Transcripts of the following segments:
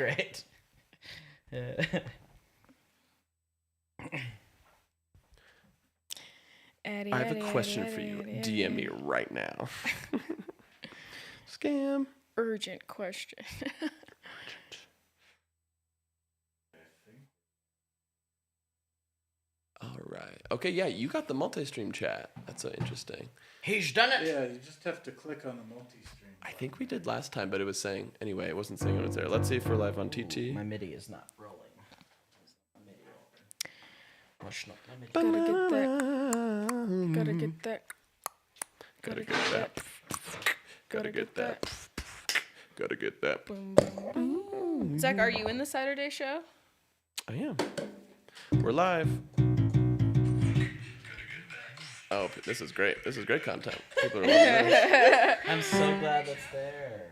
Great. I have a question for you. DM me right now. Scam. Urgent question. All right. Okay, yeah, you got the multi-stream chat. That's so interesting. He's done it. Yeah, you just have to click on the multi-stream. I think we did last time, but it was saying... Anyway, it wasn't saying it was there. Let's see if we're live on TT. My MIDI is not rolling. Gotta get that. Gotta get that. Gotta get that. Gotta get that. Gotta get that. Boom, boom, boom. Zach, are you in the Saturday show? I am. We're live. Oh, this is great. This is great content. People are loving this. I'm so glad that's there.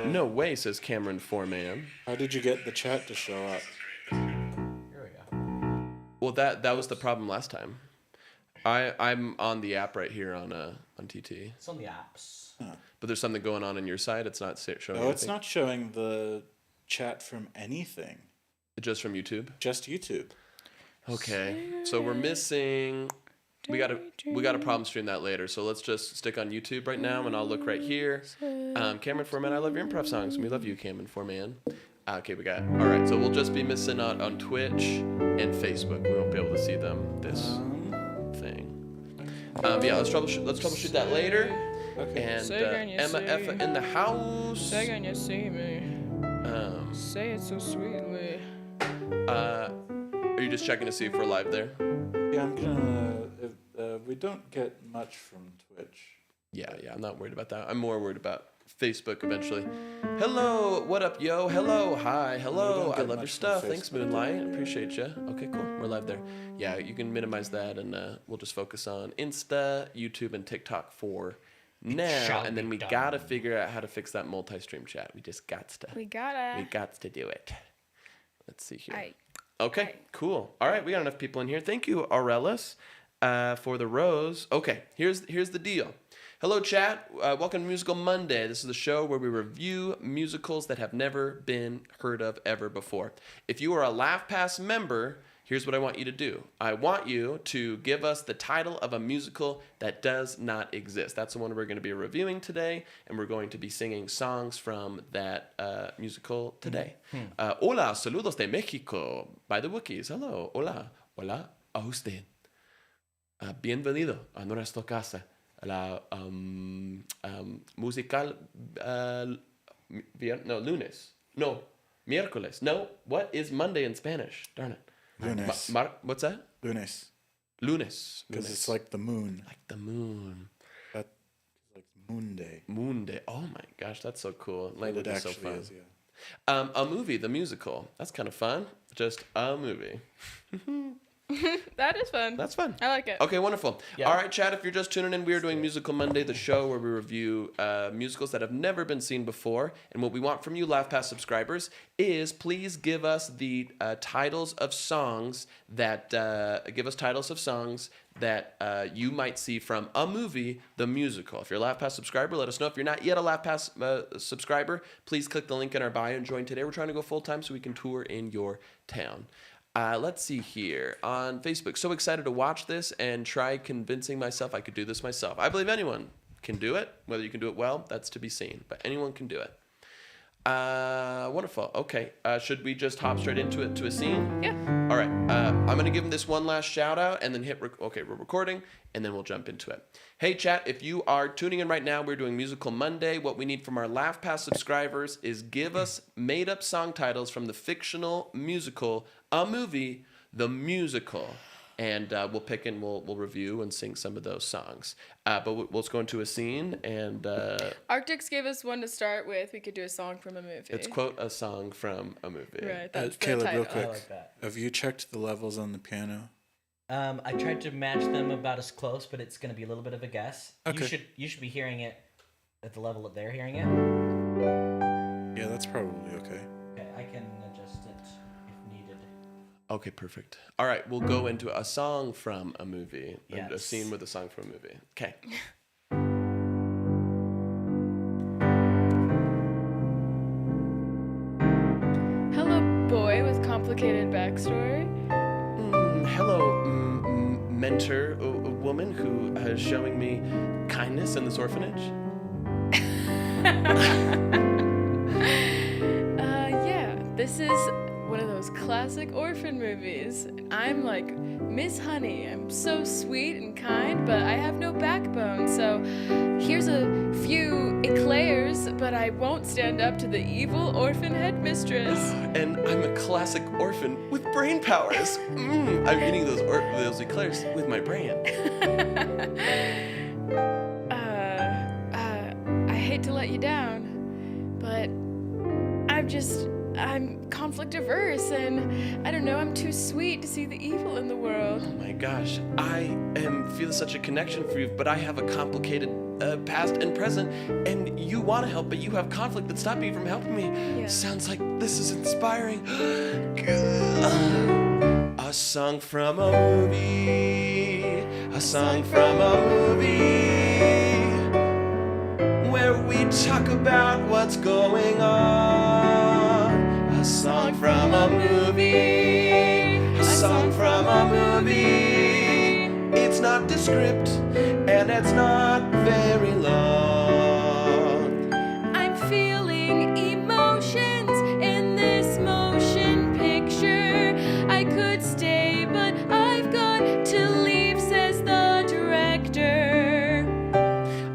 No way, says Cameron Foreman. How did you get the chat to show up? Here we go. Well, that was the problem last time. I'm on the app right here on TT. It's on the apps. Huh. But there's something going on your side. It's not showing. No, it's anything. not showing the chat from anything. Just from YouTube. Just YouTube. Okay, so we're missing. We got a problem stream that later. So let's just stick on YouTube right now, and I'll look right here. Cameron Foreman, I love your improv songs. We love you, Cameron Foreman. Okay, we got it. All right, so we'll just be missing out on Twitch and Facebook. We won't be able to see them this thing. Yeah, let's troubleshoot that later. Okay. And Emma Effa in the house. Say can you see me? Say it so sweetly. Are you just checking to see if we're live there? Yeah, I'm gonna. We don't get much from Twitch. Yeah, I'm not worried about that. I'm more worried about Facebook eventually. Hello, what up, yo? Hello, hi, hello. I love your stuff. Thanks, Moonlight. Appreciate you. Okay, cool. We're live there. Yeah, you can minimize that, and we'll just focus on Insta, YouTube, and TikTok for now. And then we gotta figure out how to fix that multi-stream chat. We just got to. We got to do it. Let's see here. Okay, cool. All right, we got enough people in here. Thank you, Aurelis, for the rose. Okay, here's the deal. Hello, chat. Welcome to Musical Monday. This is the show where we review musicals that have never been heard of ever before. If you are a LaughPass member, here's what I want you to do. I want you to give us the title of a musical that does not exist. That's the one we're going to be reviewing today, and we're going to be singing songs from that musical today. Hola, saludos de México, by the Wookiees. Hello, hola, hola a usted. Bienvenido a nuestra casa. La musical, lunes. No, miércoles. No, what is Monday in Spanish? Darn it. Lunes. What's that? Lunes. Lunes. Because it's like the moon. Like the moon. That's like Moon Day. Moon Day. Oh my gosh, that's so cool. Language is so fun. Is, yeah. A movie, the musical. That's kind of fun. Just a movie. That is fun. That's fun. I like it. Okay, wonderful. Yeah. All right, chat, if you're just tuning in, we are doing Musical Monday, the show where we review musicals that have never been seen before. And what we want from you, LaughPass subscribers, is please give us the titles of songs that you might see from a movie, the musical. If you're a LaughPass subscriber, let us know. If you're not yet a LaughPass subscriber, please click the link in our bio and join today. We're trying to go full-time so we can tour in your town. Let's see here on Facebook. So excited to watch this and try convincing myself I could do this myself. I believe anyone can do it. Whether you can do it well, that's to be seen. But anyone can do it. Wonderful. Okay. Should we just hop straight into it to a scene? Yeah. All right. I'm going to give him this one last shout out and then hit okay, we're recording, and then we'll jump into it. Hey, chat, if you are tuning in right now, we're doing Musical Monday. What we need from our LaughPass subscribers is give us made-up song titles from the fictional musical, a movie, the musical. And we'll pick and we'll review and sing some of those songs. But let's go into a scene. And Arctics gave us one to start with. We could do a song from a movie. It's quote a song from a movie. Right. That's Caleb, the real title. quick. I like that. Have you checked the levels on the piano? I tried to match them about as close, but it's going to be a little bit of a guess. Okay. You should be hearing it at the level that they're hearing it. Yeah, that's probably okay. Okay, I can adjust it if needed. Okay, perfect. All right, we'll go into a song from a movie. Yes. A scene with a song from a movie. Okay. complicated backstory. Hello, mentor, a woman who is showing me kindness in this orphanage. Yeah, this is one of those classic orphan movies. I'm like Miss Honey. I'm so sweet and kind, but I have no backbone. So here's a few eclairs, but I won't stand up to the evil orphan headmistress. And I'm a classic orphan with brain powers. I'm eating those eclairs with my brain. I hate to let you down, but I'm conflict averse, and I don't know, I'm too sweet to see the evil in the world. Oh my gosh, I feel such a connection for you, but I have a complicated past and present, and you want to help, but you have conflict that's stopping you from helping me. Yeah. Sounds like this is inspiring. A song from a movie, a song from a movie, where we talk about what's going on. A song from a movie, a song from a movie. It's not descript, and it's not very long. I'm feeling emotions in this motion picture. I could stay, but I've got to leave, says the director.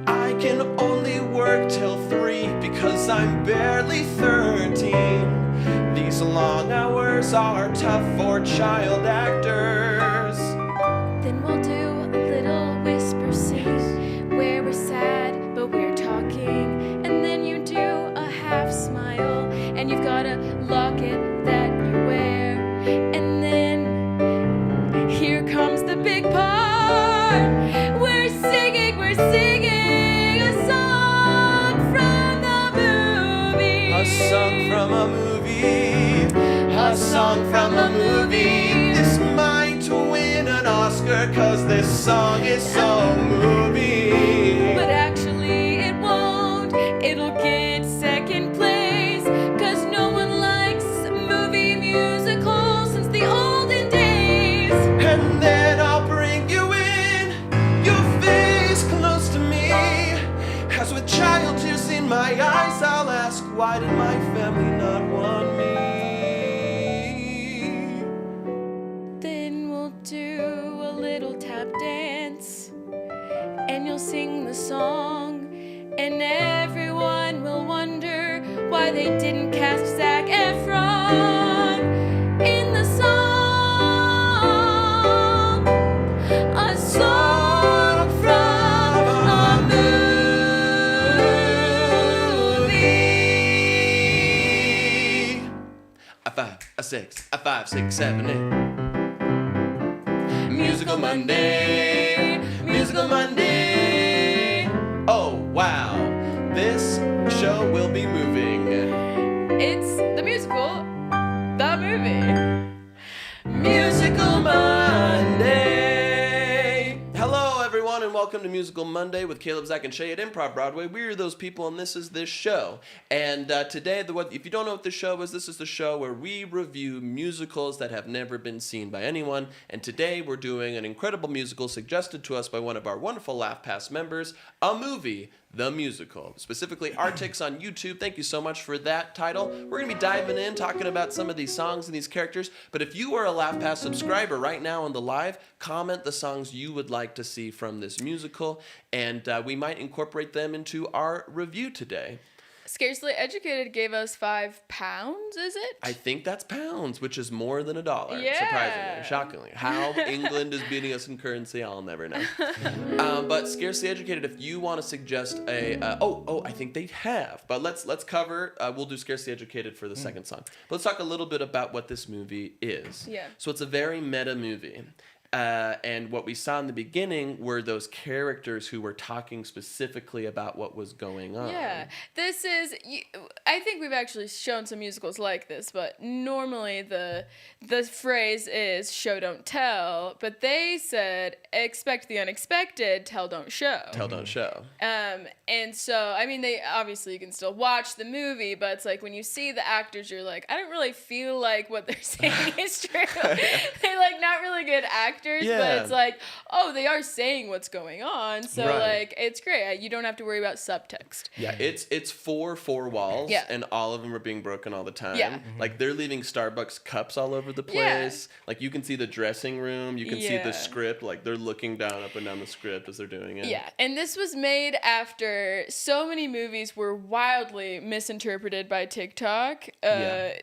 I can only work till 3 because I'm barely 13. These long hours are tough for child actors. Then we'll do a little whisper scene where we're sad, but we're talking. And then you do a half smile, and you've got a locket that you wear. And then here comes the big part. We're singing a song from the movie. A song from a movie, a song from a movie. This might win an Oscar, cause this song is so moving. But actually it won't. It'll get second place, cause no one likes movie musicals since the olden days. And then I'll bring you in, your face close to me. As with child tears in my eyes, I'll ask, why did my family not want me? Then we'll do a little tap dance, and you'll sing the song, and everyone will wonder why they didn't cast Zac Efron in the song. A song from a movie. A 5, a 6, a 5, 6, 7, 8. Musical Monday, Musical Monday. Oh wow, this show will be moving. It's the musical, the movie. Musical Monday. Hello, everyone, and welcome to Musical Monday with Caleb, Zach, and Shay at Improv Broadway. We're those people, and this is this show. And today, if you don't know what this show is, this is the show where we review musicals that have never been seen by anyone. And today, we're doing an incredible musical suggested to us by one of our wonderful LaughPass members, a movie, The Musical. Specifically, Artix on YouTube. Thank you so much for that title. We're going to be diving in, talking about some of these songs and these characters. But if you are a LaughPass subscriber right now on the live, comment the songs you would like to see from this musical, and we might incorporate them into our review today. Scarcely Educated gave us £5, is it? I think that's pounds, which is more than $1, Yeah. surprisingly, shockingly. How England is beating us in currency, I'll never know. But Scarcely Educated, if you want to suggest I think they have. But let's cover, we'll do Scarcely Educated for the second song. But let's talk a little bit about what this movie is. Yeah. So it's a very meta movie. And what we saw in the beginning were those characters who were talking specifically about what was going on. Yeah, this is. I think we've actually shown some musicals like this, but normally the phrase is "show don't tell," but they said "expect the unexpected, tell don't show." Tell don't show. And so I mean, they obviously you can still watch the movie, but it's like when you see the actors, you're like, I don't really feel like what they're saying is true. They're like not really good actors, but it's like, oh, they are saying what's going on, so like it's great. You don't have to worry about subtext. Yeah, it's four walls, and all of them are being broken all the time. Yeah. Like they're leaving Starbucks cups all over the place. Like you can see the dressing room, you can see the script. Like they're looking down up and down the script as they're doing it. Yeah, and this was made after so many movies were wildly misinterpreted by TikTok. By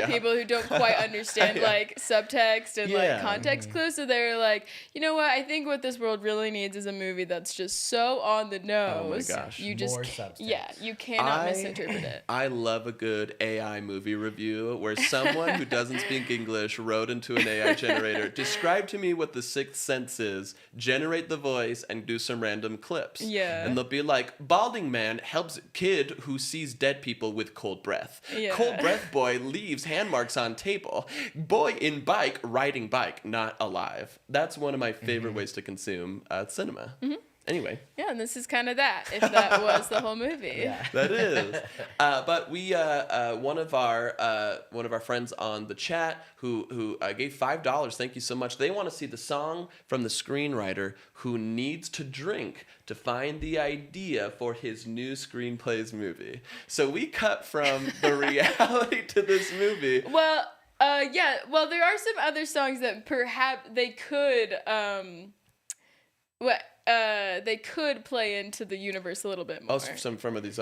people who don't quite understand like subtext and like context clues. So they're like, you know what? I think what this world really needs is a movie that's just so on the nose. Oh my gosh. You just More substance. you cannot misinterpret it. I love a good AI movie review where someone who doesn't speak English wrote into an AI generator, describe to me what the sixth sense is, generate the voice, and do some random clips. Yeah. And they'll be like, balding man helps kid who sees dead people with cold breath. Yeah. Cold breath boy leaves hand marks on table. Boy in bike riding bike, not alive. That's one of my favorite ways to consume cinema. Anyway. Yeah, and this is kind of that, if that was the whole movie. Yeah. That is. But we one of our friends on the chat who gave $5. Thank you so much. They want to see the song from the screenwriter who needs to drink to find the idea for his new screenplays movie. So we cut from the reality to this movie. Well, well, there are some other songs that perhaps they could they could play into the universe a little bit more. Oh, from these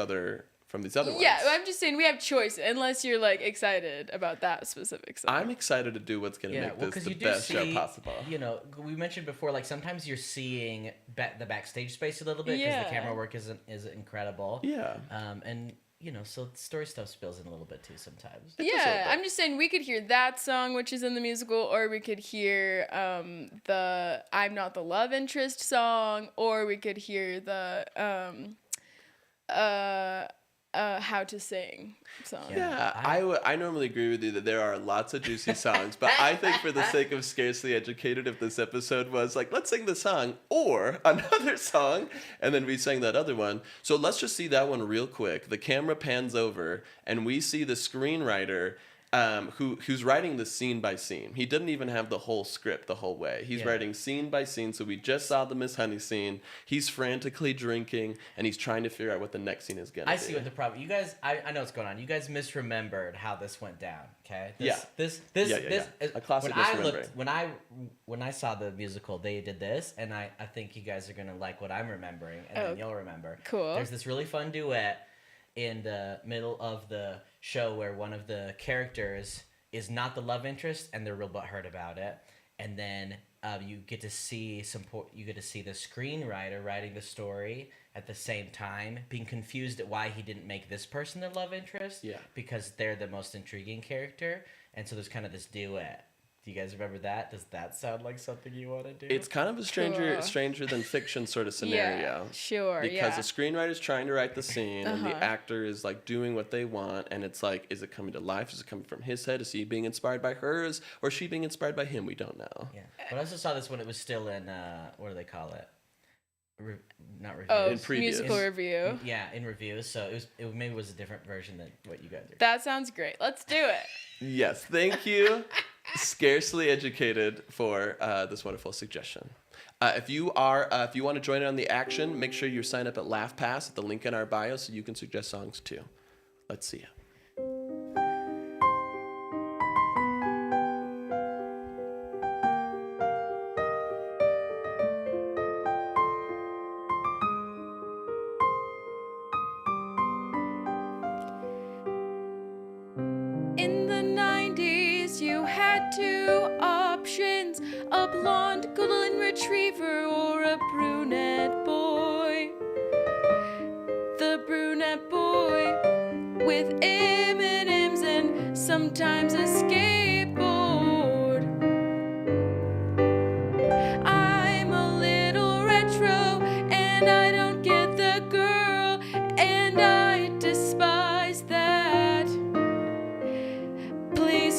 other ones. Yeah, I'm just saying we have choice unless you're like excited about that specific song. I'm excited to do what's going to make this the best show possible. You know, we mentioned before, like sometimes you're seeing the backstage space a little bit because the camera work is incredible. Yeah. And you know, so story stuff spills in a little bit too sometimes. Yeah, I'm just saying we could hear that song, which is in the musical, or we could hear the "I'm Not the Love Interest" song, or we could hear the "How to Sing" song. Yeah, I normally agree with you that there are lots of juicy songs, but I think for the sake of Scarcely Educated, if this episode was like, let's sing the song or another song, and then we sang that other one. So let's just see that one real quick. The camera pans over, and we see the screenwriter who's writing the scene by scene. He didn't even have the whole script the whole way. He's writing scene by scene. So we just saw the Miss Honey scene. He's frantically drinking, and he's trying to figure out what the next scene is going to be. I see what the problem. You guys, I know what's going on. You guys misremembered how this went down. Okay. This. A classic misremembering. When I saw the musical, they did this, and I think you guys are gonna like what I'm remembering, and then you'll remember. Cool. There's this really fun duet in the middle of the show where one of the characters is not the love interest and they're real butthurt about it, and then you get to see the screenwriter writing the story at the same time, being confused at why he didn't make this person the love interest because they're the most intriguing character, and so there's kind of this duet. Do you guys remember that? Does that sound like something you want to do? It's kind of a stranger than fiction sort of scenario. Yeah, sure. Because the screenwriter's trying to write the scene, and the actor is like doing what they want, and it's like, is it coming to life? Is it coming from his head? Is he being inspired by hers, or is she being inspired by him? We don't know. Yeah, but I also saw this when it was still in what do they call it? Not review. Oh, in previews. musical review. Yeah, in reviews. So it maybe was a different version than what you guys are. That sounds great. Let's do it. Yes, thank you. Scarcely Educated for this wonderful suggestion. If you want to join in on the action, make sure you sign up at LaughPass at the link in our bio so you can suggest songs too. Let's see you. In the 90s, you had two options: a blonde golden retriever or a brunette boy. The brunette boy with M&Ms and sometimes a skateboard.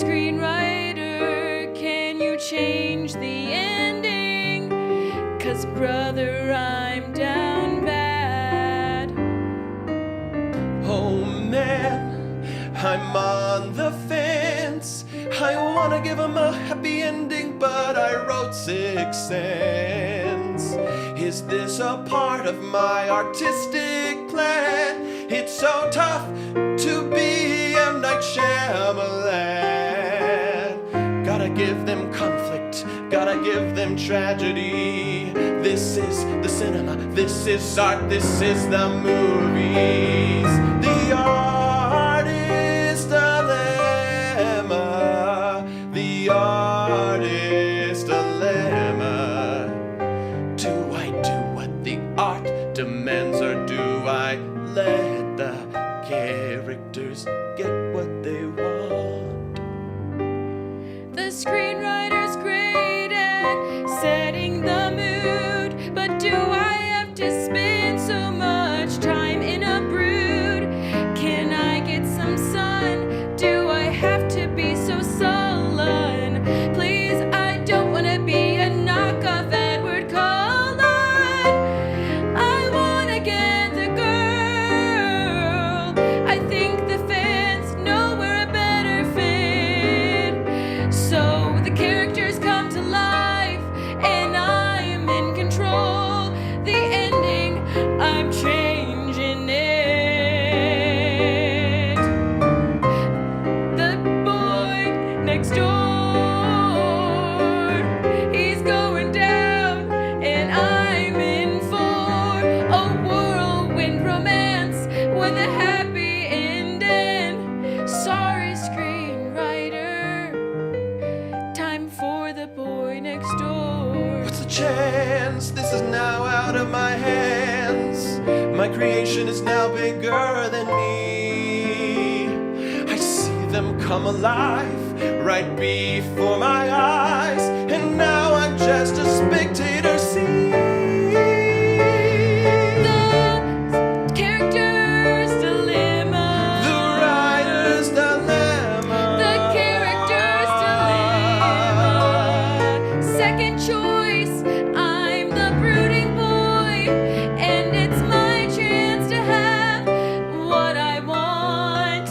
screenwriter, can you change the ending? 'Cause brother, I'm down bad. Oh man, I'm on the fence. I wanna give him a happy ending, but I wrote 6 cents. Is this a part of my artistic plan? It's so tough to be M. Night Shyamalan. Gotta give them conflict, gotta give them tragedy. This is the cinema, this is art, this is the movies. The artist dilemma, the artist dilemma. Do I do what the art demands, or do I let the characters get what they want? The screenwriter's great at setting the mood, but do I have to spend so much time in a brood? Can I get some sun? Do I have to be so sullen? Please, I don't want to be a knockoff Edward Cullen. I want to get the girl. I think the fans know we're a better fit. So the characters come to life, and I am in control. The ending, I'm changing it. The boy next door, he's going down, and I'm in for a whirlwind romance with a happy ending. Sorry, screenwriter, time for the boy next door. What's the chance? This is now out of my hands. My creation is now bigger than me. I see them come alive right before my eyes, and now I'm just a spectator. See The character's dilemma. the writer's dilemma. The character's dilemma. Second choice, I'm the brooding boy, and it's my chance to have what I want.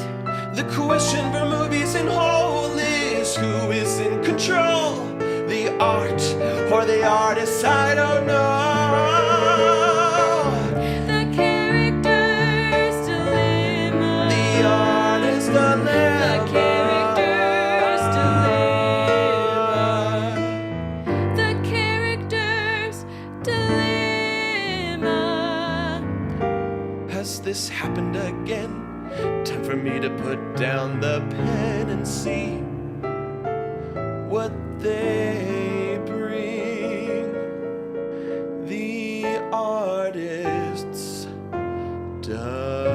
The question for movies in whole is who is in control? The art or the artist? I don't know. The character's dilemma. The artist dilemma. The character's dilemma. The character's dilemma. Has this happened again? Time for me to put down the pen and see what they bring. The artist's dilemma.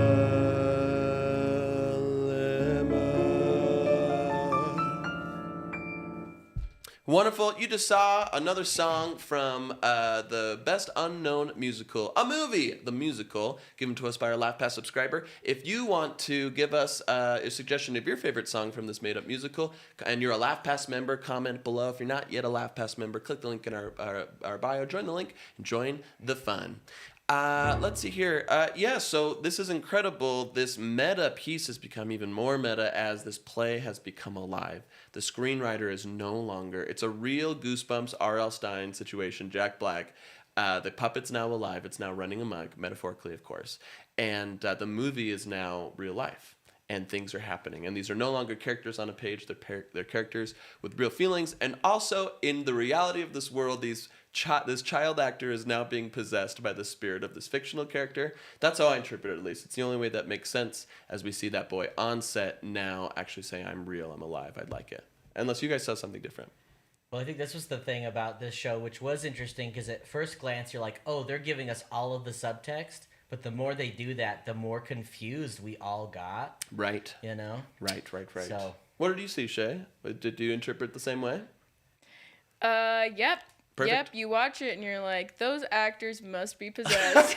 Wonderful. You just saw another song from the Best Unknown Musical, a movie, the musical, given to us by our LaughPass subscriber. If you want to give us a suggestion of your favorite song from this made-up musical, and you're a LaughPass member, comment below. If you're not yet a LaughPass member, click the link in our bio, join the link, and join the fun. Let's see here. So this is incredible. This meta piece has become even more meta as this play has become alive. The screenwriter is no longer, it's a real Goosebumps R.L. Stein situation, Jack Black. The puppet's now alive. It's now running amok, metaphorically, of course. And the movie is now real life. And things are happening. And these are no longer characters on a page. They're characters with real feelings. And also, in the reality of this world, this child actor is now being possessed by the spirit of this fictional character. That's how I interpret it, at least. It's the only way that makes sense as we see that boy on set now actually saying, I'm real, I'm alive, I'd like it. Unless you guys saw something different. Well, I think this was the thing about this show, which was interesting, because at first glance, you're like, oh, they're giving us all of the subtext. But the more they do that, the more confused we all got. Right. You know? Right. So, What did you see, Shay? Did you interpret the same way? Yep. Perfect. Yep, you watch it and you're like, those actors must be possessed.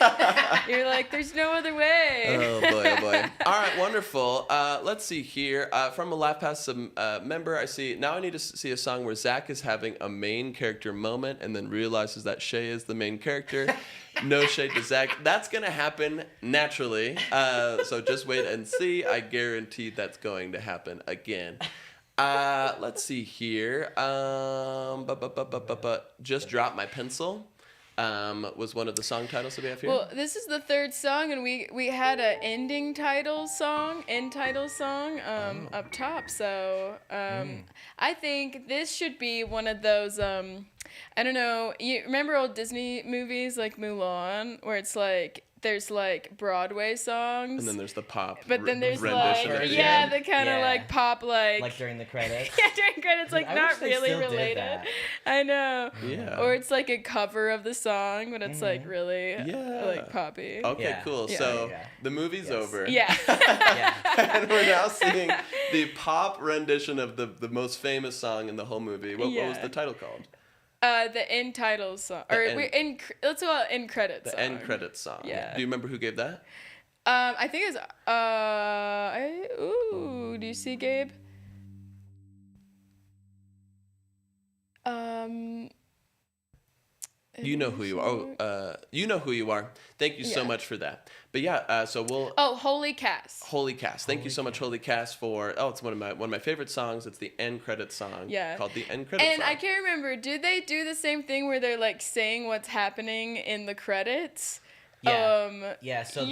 You're like, there's no other way. Oh boy, oh boy. All right, wonderful. Let's see here. From a LaughPass member, I see, now I need to see a song where Zach is having a main character moment and then realizes that Shay is the main character. No shade to Zach. That's going to happen naturally. So just wait and see. I guarantee that's going to happen again. Let's see here. Just Drop My Pencil was one of the song titles that we have here. Well, this is the third song, and we had an end title song up top. So I think this should be one of those. I don't know. You remember old Disney movies like Mulan, where it's like there's like Broadway songs, And then there's the pop. but then there's rendition like at the yeah, end. the kind of Yeah. like pop Like during the credits. yeah, during credits, like I not wish they really still did related. that. I know. Yeah. Or it's like a cover of the song, but it's like really Yeah. like poppy. Okay, Yeah. cool. Yeah. So Yeah. the movie's Yes. over. Yeah. Yeah. And we're now seeing the pop rendition of the most famous song in the whole movie. What was Yeah. the title called? The end title song, or end- let's go out end credits. The end credits song. Yeah. Do you remember who gave that? I think it's do you see Gabe? You know who you are. Oh, you know who you are. Thank you so Yeah. much for that. But yeah, so we'll. Oh, Holy Cast. Holy Cast. Thank you so much, Holy Cast, for. Oh, it's one of my favorite songs. It's the end credits song. Yeah. Called the end credits And song. I can't remember, did they do the same thing where they're like saying what's happening in the credits? Yeah. Yeah, so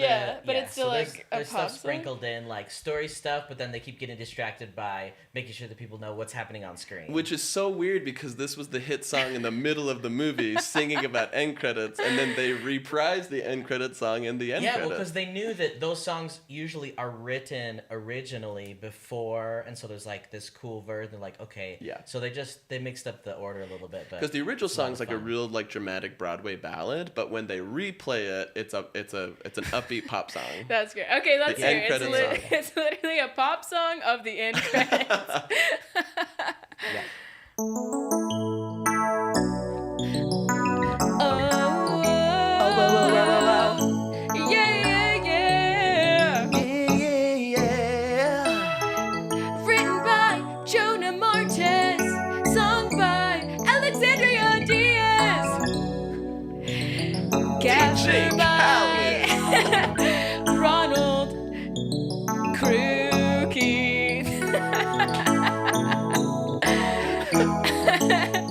but it's still there's, like a there's pop stuff song? sprinkled in like story stuff, but then they keep getting distracted by making sure that people know what's happening on screen. Which is so weird because this was the hit song in the middle of the movie, singing about end credits, and then they reprised the end credit song in the end yeah, credits. well, because they knew that those songs usually are written originally before, and so there's like this cool version. They're like, okay, Yeah. So they mixed up the order a little bit, but Because the original it's a lot song's of like a fun. real like dramatic Broadway ballad, but when they replay it, it's an upbeat pop song. That's great. Okay, let's The hear end it. credits song. It's literally a pop song of the end credits. Yeah. Written by Jonah Martes, sung by Alexandria Diaz, captured by Ronald Crookie.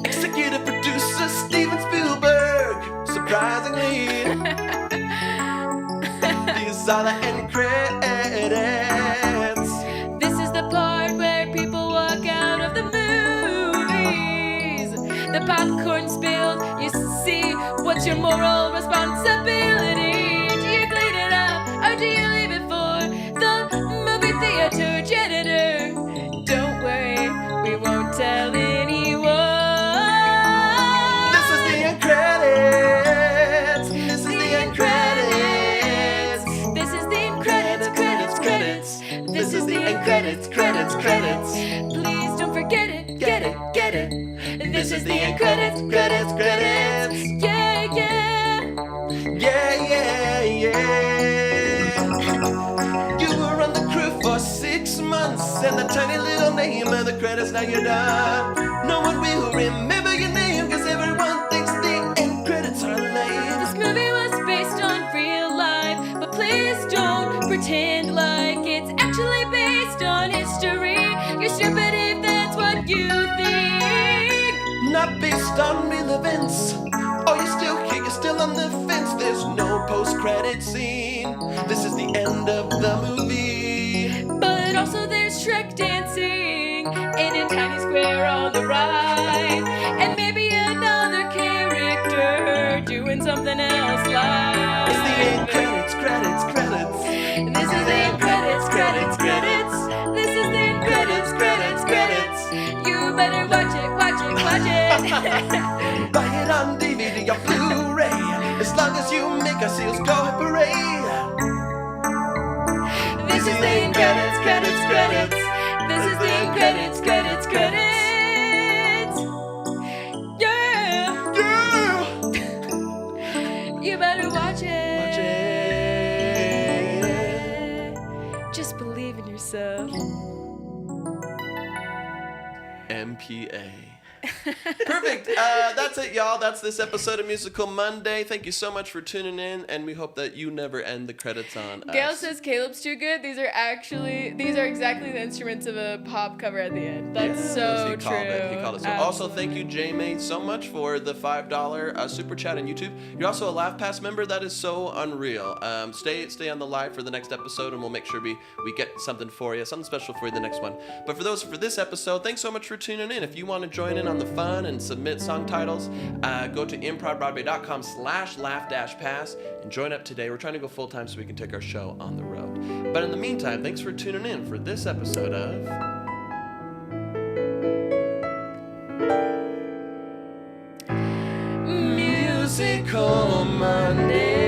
Executive producer Steven Spielberg. Surprisingly, these are the end credits. This is the part where people walk out of the movies. The popcorn spilled, you see, what's your moral responsibility? Do you clean it up or do you leave it for the movie theater janitor? Don't worry, we won't tell anyone. This is the end credits. This is the end credits. This is the end credits, credits. This is the end credits, credits. Please don't forget it, get it. This is the end credits, credits. Yeah. Yeah. You were on the crew for 6 months, and the tiny little name of the credits, now you're done. No one will remember your name, cause everyone thinks the end credits are lame. This movie was based on real life, but please don't pretend like it's actually based on history. You're stupid if that's what you think. Not based on real events. Oh, you're still here, you're still on the fence. There's no post-credit scene. This is the end of the movie. But also there's Shrek dancing in a tiny square on the right, and maybe another character doing something else like. It's the end credits. This is the end credits. This is the end credits. You better watch it. Buy it on DVD or Blu-ray. As long as you make our sales go at parade. This is the end credits. This is the end credits. Yeah. yourself. MPA. Perfect. That's it, y'all. That's this episode of Musical Monday. Thank you so much for tuning in, and we hope that you never end the credits on Gail us. says Caleb's too good. These are exactly the instruments of a pop cover at the end. That's so he true. called it. He called it. So also, thank you, Jamie, so much for the $5 super chat on YouTube. You're also a LaughPass member. That is so unreal. Stay on the live for the next episode, and we'll make sure we get something for you, something special for you the next one. But for this episode, thanks so much for tuning in. If you want to join in on the fun and submit song titles, go to improvbroadway.com/laugh-pass and join up today. We're trying to go full time so we can take our show on the road. But in the meantime, thanks for tuning in for this episode of Musical Monday.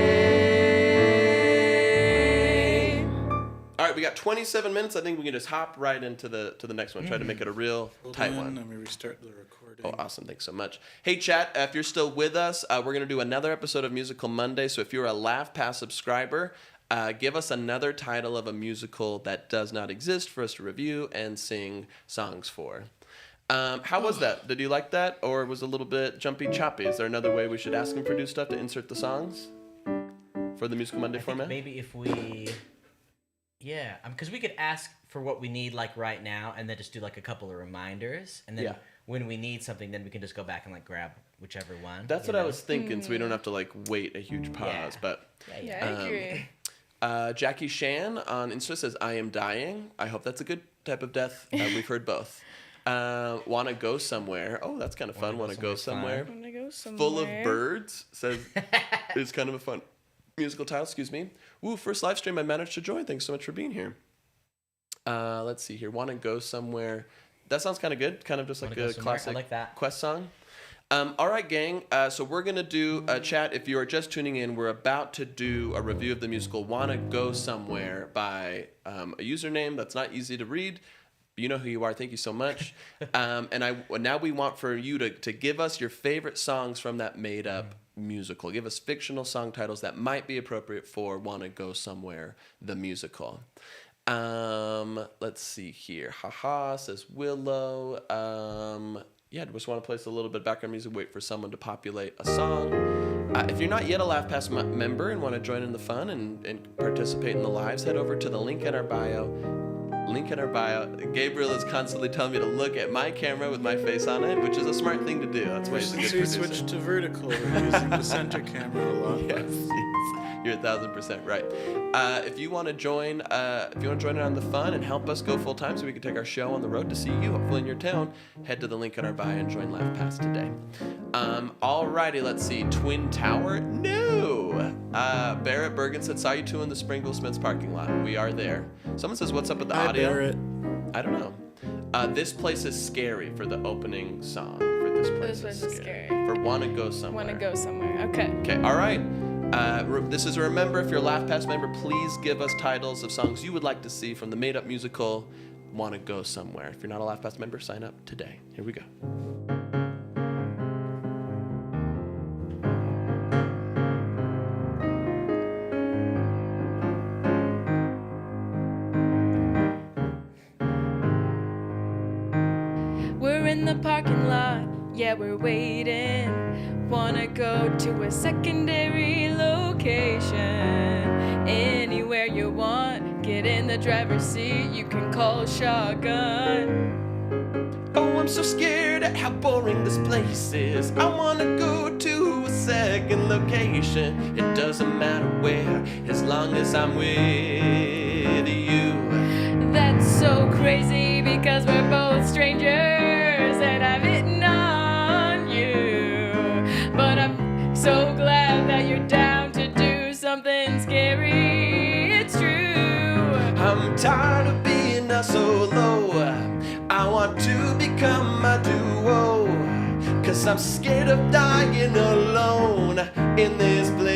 All right, we got 27 minutes. I think we can just hop right into the next one. Try to make it a real tight one. Let me restart the recording. Oh, awesome. Thanks so much. Hey, chat, if you're still with us, we're going to do another episode of Musical Monday. So if you're a LaughPass subscriber, give us another title of a musical that does not exist for us to review and sing songs for. How was that? Did you like that? Or was it a little bit jumpy choppy? Is there another way we should ask him for do stuff to insert the songs for the Musical Monday format? Maybe if we... Yeah, because we could ask for what we need like right now and then just do like a couple of reminders. And then when we need something, then we can just go back and like grab whichever one. That's what I was thinking, so we don't have to like wait a huge pause. Yeah. But Yeah, I agree. Jackie Shan on Insta says, I am dying. I hope that's a good type of death. We've heard both. Wanna go somewhere. Oh, that's kind of fun. Wanna go somewhere. I'm gonna go somewhere. Full of birds says it's kind of a fun musical title. Excuse me. Woo, first live stream I managed to join. Thanks so much for being here. Let's see here. Wanna go somewhere. That sounds kind of good. Kind of just like a classic I like that. Quest song. All right, gang. So we're going to do a chat. If you are just tuning in, we're about to do a review of the musical Wanna Go Somewhere by a username that's not easy to read. You know who you are. Thank you so much. Now we want for you to give us your favorite songs from that made-up musical. Give us fictional song titles that might be appropriate for Wanna Go Somewhere, the musical. Let's see here. Haha, says Willow. Just want to place a little bit of background music, wait for someone to populate a song. If you're not yet a LaughPass member and want to join in the fun and participate in the lives, head over to the link in our bio. Gabriel is constantly telling me to look at my camera with my face on it, which is a smart thing to do. That's why he's a good Since we producer. switched to vertical, we're using the center camera a lot. Yes, you're 1,000% right. If you want to join, in on the fun and help us go full time, so we can take our show on the road to see you, hopefully in your town, head to the link in our bio and join LaughPass today. Alrighty, let's see. Twin Tower? No. Barrett Bergen said, saw you two in the Springville Smiths parking lot. We are there. Someone says, what's up with the audio? Barrett. I don't know. This place is scary for the opening song. For this place is scary. For Wanna Go Somewhere. Wanna go somewhere. Okay. Okay, all right. This is a remember, if you're a LaughPass member, please give us titles of songs you would like to see from the made-up musical Wanna Go Somewhere. If you're not a LaughPass member, sign up today. Here we go. We're in the parking lot, yeah, we're waiting. Wanna go to a secondary location. Anywhere you want, get in the driver's seat, you can call shotgun. Oh, I'm so scared at how boring this place is. I wanna go to a second location. It doesn't matter where, as long as I'm with you. That's so crazy because we're both strangers and I've hidden on you. But I'm so glad that you're down to do something scary. It's true. I'm tired of being a solo. I want to become a duo. 'Cause I'm scared of dying alone in this place.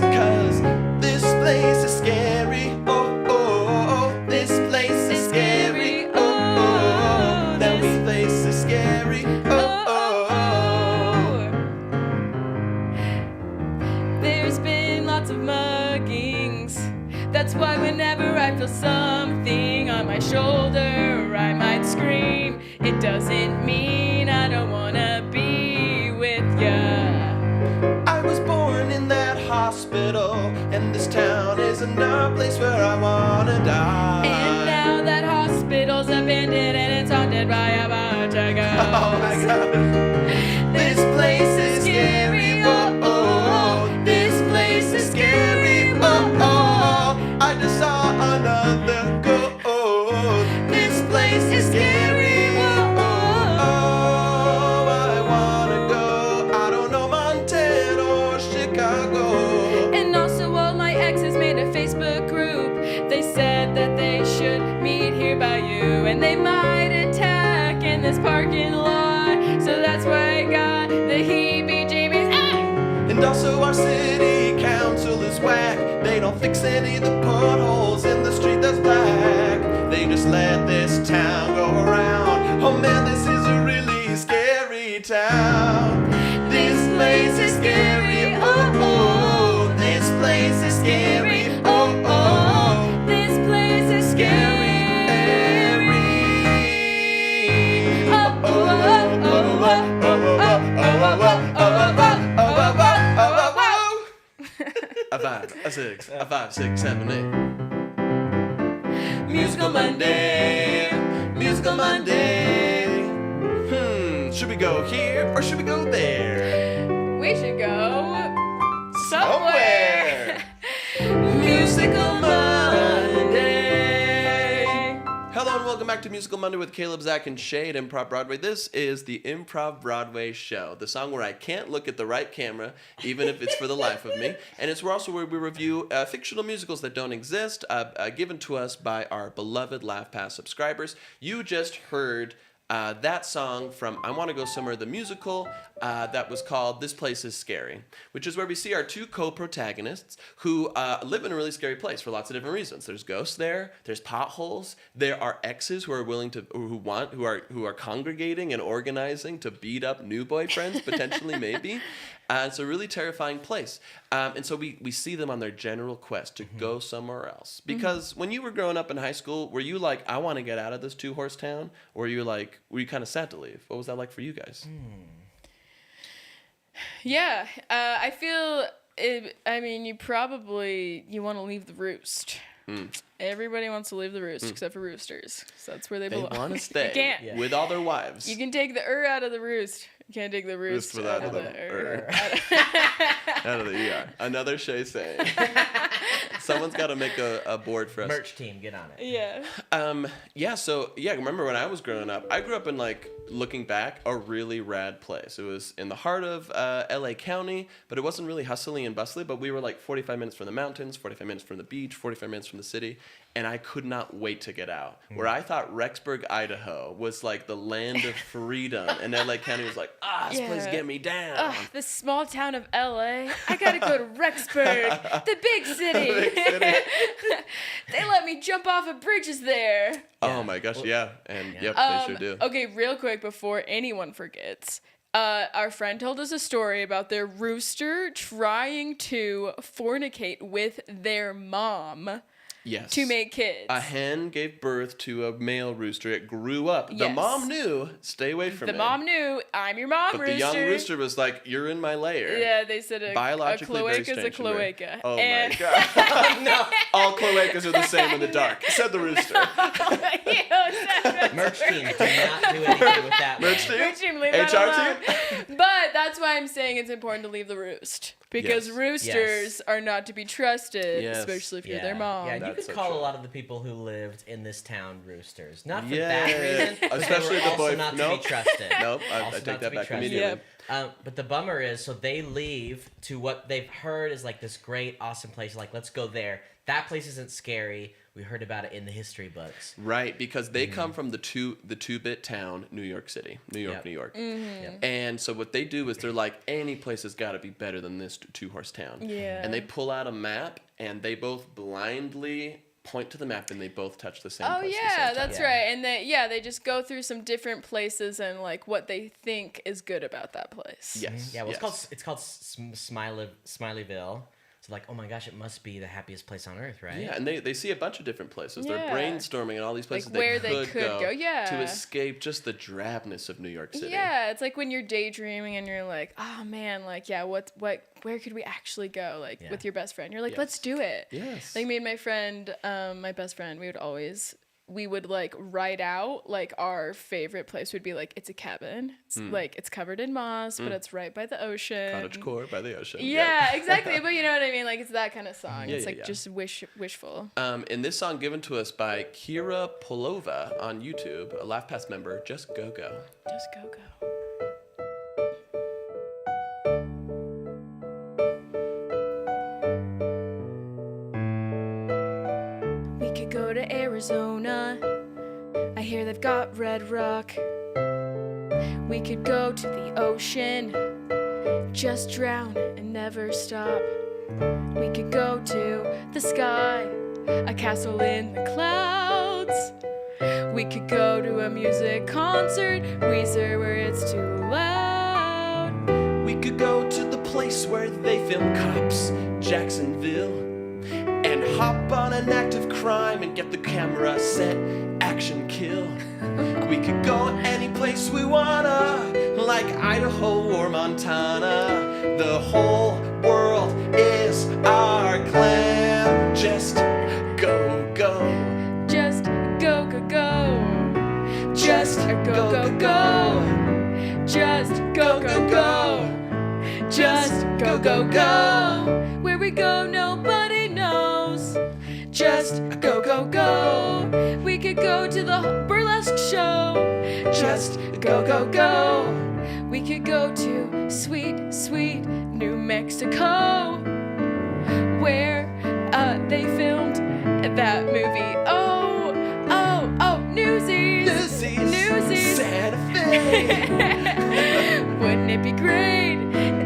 'Cause this place is scary. Oh, oh, oh. This place is scary. Oh, oh, oh. This place is scary. Oh, oh, oh. There's been lots of muggings. That's why whenever feel something on my shoulder, I might scream. It doesn't mean I don't wanna be with ya. I was born in that hospital, and this town isn't a place where I wanna die. And now that hospital's abandoned and it's haunted by a bunch of ghosts. Oh my god. This place is scary, oh, oh. This place is scary, oh, oh. I just saw another ghost. This place is scary, oh, oh. I wanna go, I don't know, Montana or Chicago. And also all my exes made a Facebook group. They said that they should meet here by you, and they might attack in this parking lot. So that's why I got the heebie-jeebies. Ah! And also our city council is whack. They don't fix any of the potholes in the street that's black. They just let this town go around. Oh man, this is a really scary town. This place is scary, oh oh. This place is scary, oh oh. This place is scary. Oh, oh, oh, oh, oh, oh, A 5, a 6, a 5, 6, 7, 8. Musical Monday. Musical Monday. Should we go here or should we go there? We should go somewhere. Musical Monday. Hello and welcome back to Musical Monday with Caleb, Zach, and Shay at Improv Broadway. This is the Improv Broadway show, the song where I can't look at the right camera, even if it's for the life of me. And it's also where we review fictional musicals that don't exist, given to us by our beloved LaughPass subscribers. You just heard that song from I Want to Go Somewhere, the musical, that was called This Place is Scary, which is where we see our two co-protagonists who live in a really scary place for lots of different reasons. There's ghosts there, there's potholes, there are exes who are willing to, who are congregating and organizing to beat up new boyfriends, potentially, maybe. It's a really terrifying place. And so we see them on their general quest to go somewhere else. Because when you were growing up in high school, were you like, I want to get out of this two-horse town? Or were you kind of sad to leave? What was that like for you guys? Yeah, I feel. You want to leave the roost. Everybody wants to leave the roost except for roosters. So that's where they belong. They want to stay You can't. with all their wives. You can take the out of the roost. You can't take the roost without out of the the Out of the ER. Another Shay saying. Someone's got to make a board for us. Merch team, get on it. Yeah. Remember when I was growing up, I grew up in, looking back, a really rad place. It was in the heart of LA County, but it wasn't really hustling and bustling, but we were 45 minutes from the mountains, 45 minutes from the beach, 45 minutes from the city, and I could not wait to get out. Where I thought Rexburg, Idaho was the land of freedom, and LA County was this place get me down. Ugh, this small town of LA. I gotta go to Rexburg, the big city. They let me jump off of bridges there. Oh my gosh, yeah. And yep, they sure do. Okay, real quick before anyone forgets. Our friend told us a story about their rooster trying to fornicate with their mom. Yes. To make kids. A hen gave birth to a male rooster. It grew up. The Yes. mom knew, stay away from The me. mom knew, I'm your mom, But rooster. the young rooster was like, you're in my lair. Yeah, they said a Biologically very cloaca's a strange and rare. cloaca. Oh and my god. No, all cloacas are the same in the dark, said the rooster. Merch team, do not do anything with that. Merch one. team? Merch team, leave that HR alone. team? But that's why I'm saying it's important to leave the roost. Because Yes. roosters are not to be trusted, Yes. especially if you're Yeah. their mom. Yeah, you That's could so call true. a lot of the people who lived in this town roosters. Not for Yeah. that reason, but Especially they the were boy- also not to nope. be trusted. Nope, I Also take not to that be back trusted. immediately. Yep. But the bummer is, so they leave to what they've heard is this great, awesome place. Let's go there. That place isn't scary. We heard about it in the history books. Right, because they come from the two-bit town, New York City. New York, Yep. New York. Yep. And so what they do is they're like, any place has got to be better than this two-horse town. Yeah. And they pull out a map, and they both blindly point to the map, and they both touch the same Oh place. at the yeah, same time. that's Yeah. right. And they just go through some different places and what they think is good about that place. Yes. Yeah, well, yes. it's called Smileyville. So So like, oh my gosh, it must be the happiest place on earth, right? Yeah, and they see a bunch of different places. They're Yeah. brainstorming in all these places Like where they could go, yeah. to escape just the drabness of New York City. Yeah, it's like when you're daydreaming and you're like, oh man, like yeah, where could we actually go? Like Yeah. with your best friend, you're like, Yes. let's do it. Yes. Like me and my friend, my best friend, we would like write out like our favorite place would be like it's a cabin. It's like it's covered in moss, but it's right by the ocean. Cottagecore by the ocean. Yeah, exactly. But you know what I mean? Like it's that kind of song. Yeah, It's yeah, like yeah. just wishful. And this song given to us by Kira Polova on YouTube, a LaughPass member, Just Go Go. Just go go. We could go to Arizona. I hear they've got red rock. We could go to the ocean. Just drown and never stop. We could go to the sky, a castle in the clouds. We could go to a music concert, Weezer where it's too loud. We could go to the place where they film cops, Jacksonville, and hop on an act of crime and get the camera set, action kill. We could go any place we wanna, like Idaho or Montana. The whole world is our clan. Just go, go. Just go, go, go. Just go, go, go. Just go, go, go. Just go, go, go. Where we go, nobody knows. Just go, go, go. We could go to the burlesque show. Just go, go, go. We could go to sweet, sweet New Mexico, where they filmed that movie. Oh, oh, oh, Newsies. Newsies. Santa Fe. Wouldn't it be great?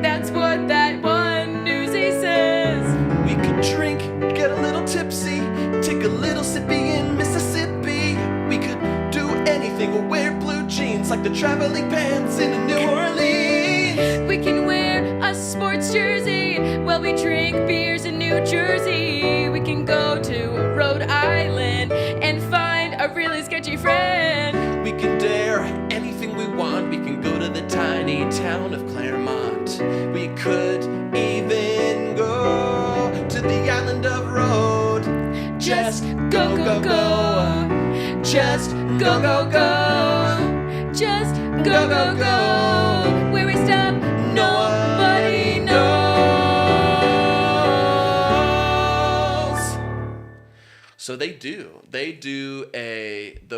That's what that one Newsie says. We could drink, get a little tipsy, take a little sippy in Mississippi. We could do anything or wear blue jeans like the traveling pants in New Orleans. We can wear a sports jersey while we drink beers in New Jersey. We can go to Rhode Island and find a really sketchy friend. We can dare anything we want. We can go to the tiny town of Claremont. We could even go to the island of Rhode. Just go, go, go. Just go, go, go. Just go, go, go. Where we stop, nobody knows. So they do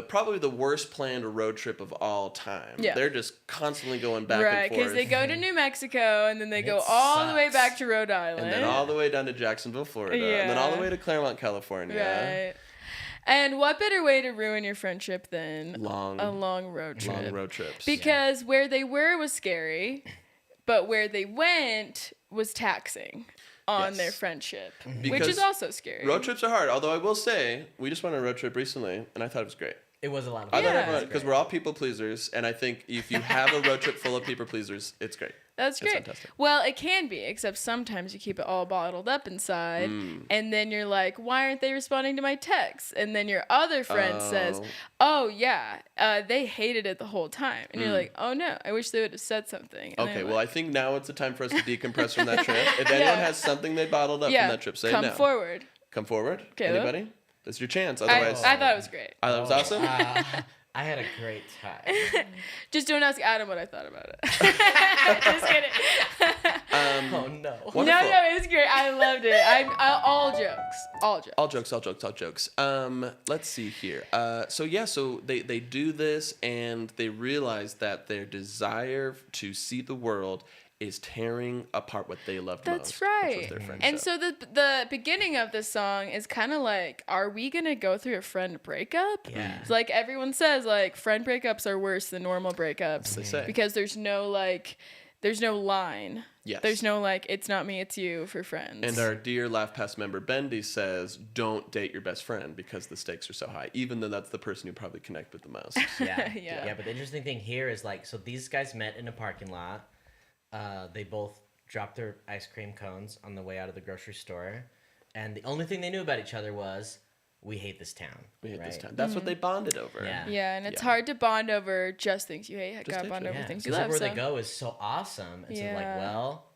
probably the worst planned road trip of all time. Yeah. They're just constantly going back Right, and because forth. they go to New Mexico and then they go It all the way sucks. back to Rhode Island. and then all the way down to Jacksonville, Florida, and then all the Yeah. way to Claremont, California. Right. And what better way to ruin your friendship than Long a long road trip? Long road trips. Because where they were was scary, but where they went was taxing on Yes. their friendship, which Because is also scary. Road trips are hard. Although I will say, we just went on a road trip recently, and I thought it was great. It was a lot of I fun. thought Yeah. everyone, because we're all people pleasers, and I think if you have a road trip full of people pleasers, it's great. That's It's great. fantastic. Well, it can be, except sometimes you keep it all bottled up inside, and then you're like, why aren't they responding to my texts? And then your other friend says, oh, yeah, they hated it the whole time. And you're like, oh, no, I wish they would have said something. And Okay, they're well, I like, think now it's the time for us to decompress from that trip. If anyone has something they bottled up from that trip, say come now. forward. Come forward. Caleb? Anybody? That's your chance. I Otherwise, thought it was great. I thought it was awesome. I had a great time. Just don't ask Adam what I thought about it. Just kidding. Oh no. Wonderful. No, it was great. I loved it. All jokes. All jokes. All jokes. Let's see here. So they do this and they realize that their desire to see the world is tearing apart what they loved most. That's right. Which was their friendship. And so the beginning of this song is kind of like, are we gonna go through a friend breakup? Yeah. It's like everyone says, like friend breakups are worse than normal breakups They say. because there's no line. Yes. There's no like, it's not me, it's you for friends. And our dear LaughPass member Bendy says, don't date your best friend because the stakes are so high, even though that's the person you probably connect with the most. Yeah. Yeah. Yeah, but the interesting thing here is like, so these guys met in a parking lot. They both dropped their ice cream cones on the way out of the grocery store, and the only thing they knew about each other was, we hate this town. We hate this right? town. That's what they bonded over. Yeah. Yeah, and it's Yeah. hard to bond over just things you hate. Gotta bond over Yeah, things you 'cause love. everywhere So. they go is so awesome. And so like, Yeah. well,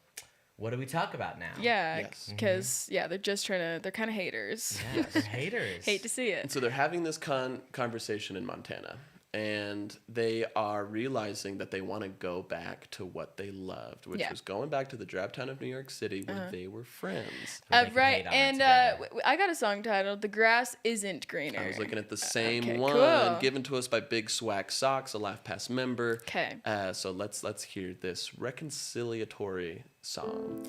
what do we talk about now? Yeah, Yes. because they're just they're kind of haters. Yeah, they're haters. Hate to see And it. so they're having this conversation in Montana, and they are realizing that they want to go back to what they loved, which Yeah. was going back to the drab town of New York City where they were friends. Where they could Right, hate on it and together. I got a song titled "The Grass Isn't Greener." I was looking at the same okay, one cool. given to us by Big Swag Socks, a LaughPass member. Okay. So let's hear this reconciliatory song.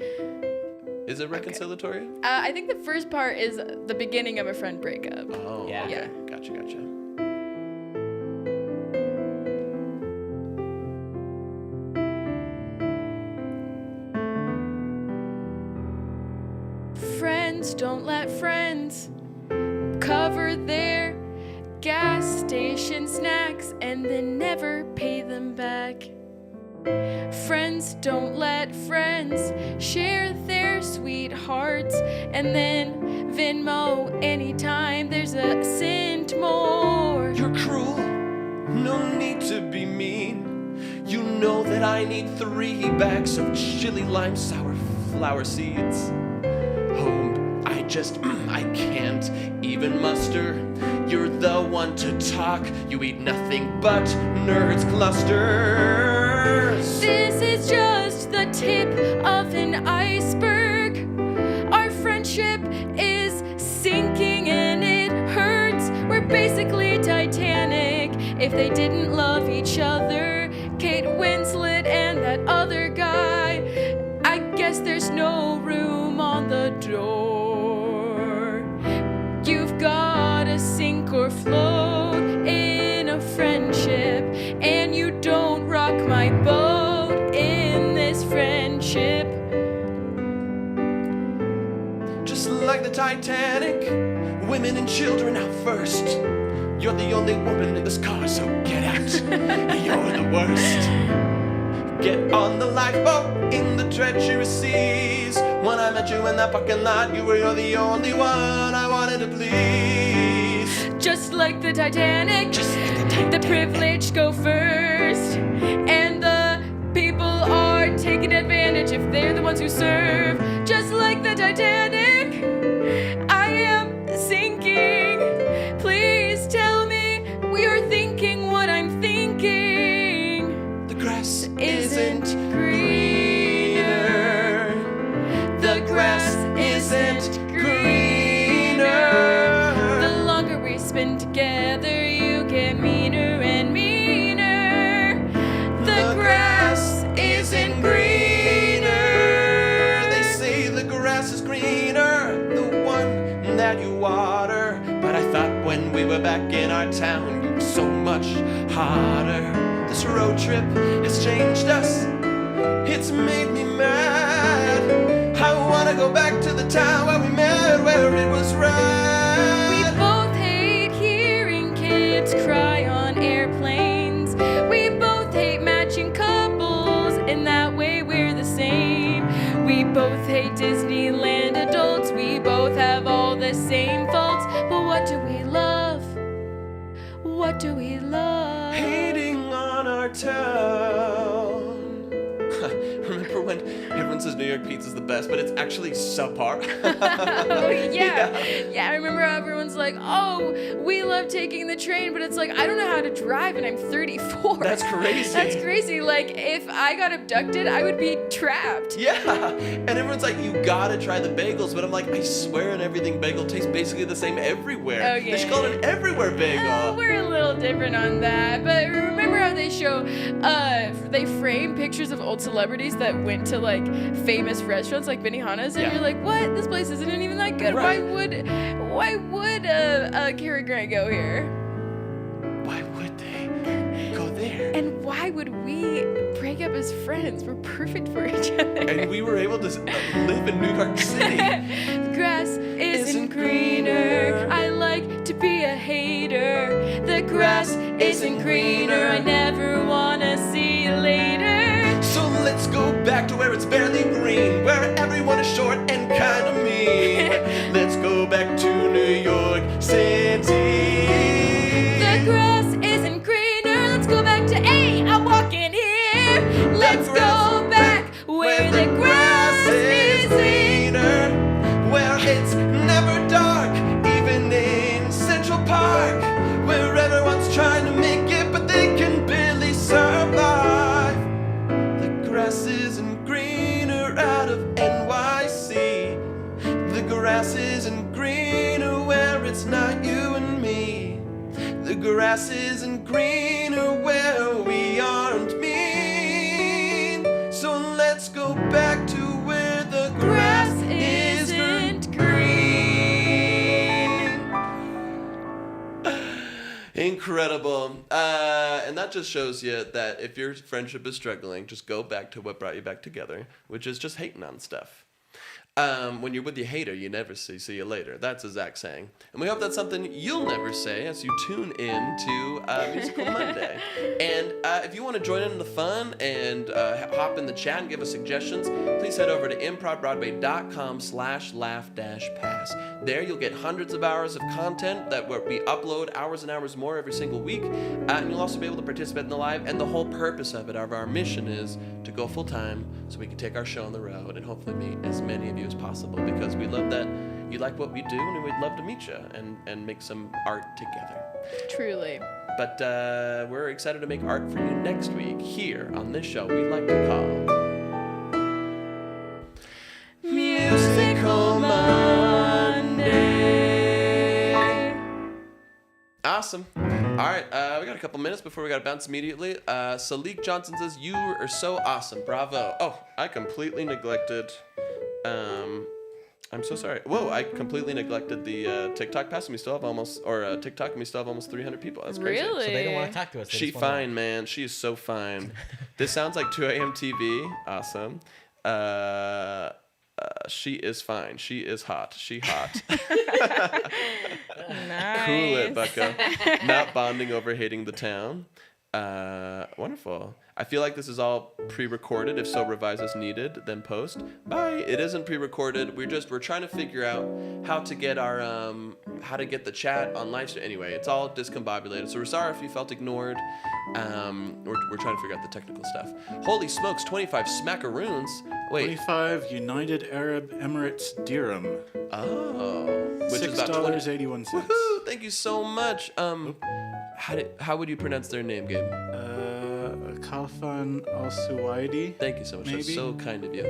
Is it reconciliatory? I think the first part is the beginning of a friend breakup. Oh, Yeah. okay. Yeah. Gotcha. Friends don't let friends cover their gas station snacks and then never pay them back. Friends don't let friends share their sweethearts and then Venmo anytime there's a cent more. You're cruel, no need to be mean. You know that I need 3 bags of chili lime sour flower seeds. Oh, I can't even muster. You're the one to talk. You eat nothing but nerds clusters. This is just the tip of an iceberg. Our friendship is sinking and it hurts. We're basically Titanic. If they didn't love each other, Kate Winslet and that other guy, I guess there's no room on the door. You've gotta sink or float in a friendship, and you don't rock my boat in this friendship. Just like the Titanic, women and children out first. You're the only woman in this car, so get out. You're the worst. Get on the lifeboat in the treacherous seas. When I met you in that parking lot, you were the only one I wanted to please. Just like the Titanic, the privileged go first, and the people are taking advantage if they're the ones who serve. Just like the Titanic, I am sinking. Please tell me you're thinking what I'm thinking. The grass Isn't greener. The grass isn't greener. The longer we spend together, you get meaner and meaner. The grass isn't greener. They say the grass is greener, the one that you water. But I thought when we were back in our town, you were so much hotter. This road trip has changed us. It's made me mad. I wanna go back to the town where we met, where it was We right. both hate hearing kids cry on airplanes. We both hate matching couples, in that way we're the same. We both hate Disneyland adults. We both have all the same faults. But what do we love? What do we love? Hating on our town. Remember when everyone says New York pizza's the best, but it's actually subpar? Oh, yeah. I remember how everyone's like, oh, we love taking the train, but it's like, I don't know how to drive and I'm 34. That's crazy. That's crazy. Like, if I got abducted, I would be trapped. Yeah, and everyone's like, you gotta try the bagels, but I'm like, I swear an everything bagel tastes basically the same everywhere. Okay. They should call it an everywhere bagel. We're a little different on that, but remember how they show, they frame pictures of old celebrities that went to like famous restaurants like Benihana's, and Yeah. you're like, what? This place isn't even that good. Right. Why would Cary Grant go here? Why would they go there? And why would we break up as friends? We're perfect for each other. And we were able to live in New York City. The grass isn't greener. I like to be a hater. The grass isn't greener. I never wanna see you later. So let's go back to where it's barely green, where everyone is short and kind of mean. Let's go back to New York City. The grass isn't greener. Let's go back to I'm walking here. Let's go back where the grass is greener, where it's never dark, even in Central Park, where everyone's trying to make it, but they can barely survive. The grass isn't greener out of NYC. The grass isn't greener where it's not you and me. The grass isn't greener where we aren't mean. So let's go back to where the grass isn't green. Incredible. And that just shows you that if your friendship is struggling, just go back to what brought you back together, which is just hating on stuff. When you're with your hater, you never see you later. That's a Zach saying. And we hope that's something you'll never say as you tune in to Musical Monday. And if you want to join in the fun and hop in the chat and give us suggestions, please head over to improvbroadway.com/laugh-pass. There you'll get hundreds of hours of content that we upload hours and hours more every single week. And you'll also be able to participate in the live. And the whole purpose of our mission is to go full time so we can take our show on the road and hopefully meet as many of you as possible, because we love that you like what we do and we'd love to meet you and make some art together. Truly. But we're excited to make art for you next week here on this show we like to call Musical Monday. Awesome. All right, we got a couple minutes before we got to bounce immediately. Salik Johnson says, "You are so awesome. Bravo." Oh, I completely neglected... I'm so sorry. Whoa, I completely neglected the TikTok pass, and we still have almost 300 people. That's crazy. Really? So they don't want to talk to us. She fine, man. She is so fine. This sounds like 2 a.m. TV. Awesome. She is fine. She is hot. She hot. Nice. Cool it, Bucko. Not bonding over hating the town. Wonderful. I feel like this is all pre-recorded. If so, revise as needed, then post. Bye. It isn't pre-recorded. We're trying to figure out how to get the chat on live stream. Anyway, it's all discombobulated. So we're sorry if you felt ignored. We're trying to figure out the technical stuff. Holy smokes, 25 smackaroons. Wait. 25 United Arab Emirates dirham. Oh. Which is about $6.81. Woohoo! Thank you so much. How would you pronounce their name, Gabe? Khalfan Al-Suwaidi. Thank you so much. Maybe? That's so kind of you.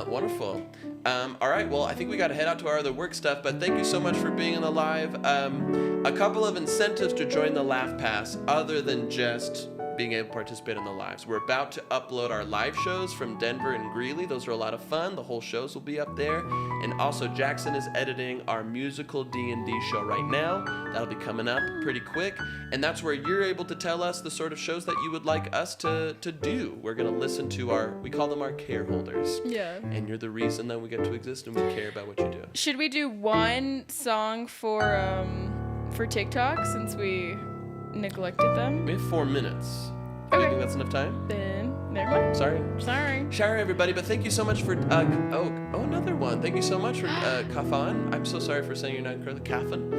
Wonderful. All right. Well, I think we got to head out to our other work stuff, but thank you so much for being on the live. A couple of incentives to join the LaughPass other than just being able to participate in the lives. We're about to upload our live shows from Denver and Greeley. Those are a lot of fun. The whole shows will be up there. And also Jackson is editing our musical D&D show right now. That'll be coming up pretty quick. And that's where you're able to tell us the sort of shows that you would like us to do. We're going to listen to we call them our care holders. Yeah. And you're the reason that we get to exist and we care about what you do. Should we do one song for TikTok since we neglected them? We have 4 minutes. Do you Okay. think that's enough time? Then never mind. Sorry. Sorry. Everybody, but thank you so much for another one. Thank you so much for Kafan. I'm so sorry for saying your name correctly. Kafan.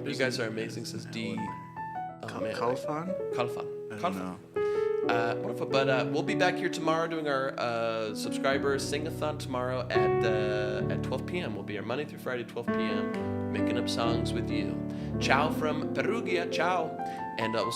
You guys are amazing, says D. Oh, man. Khalfan? Khalfan. I don't know. Wonderful. But we'll be back here tomorrow doing our subscriber sing-a-thon tomorrow at 12 p.m. We'll be here Monday through Friday, 12 p.m. making up songs with you. Ciao from Perugia. Ciao. And we'll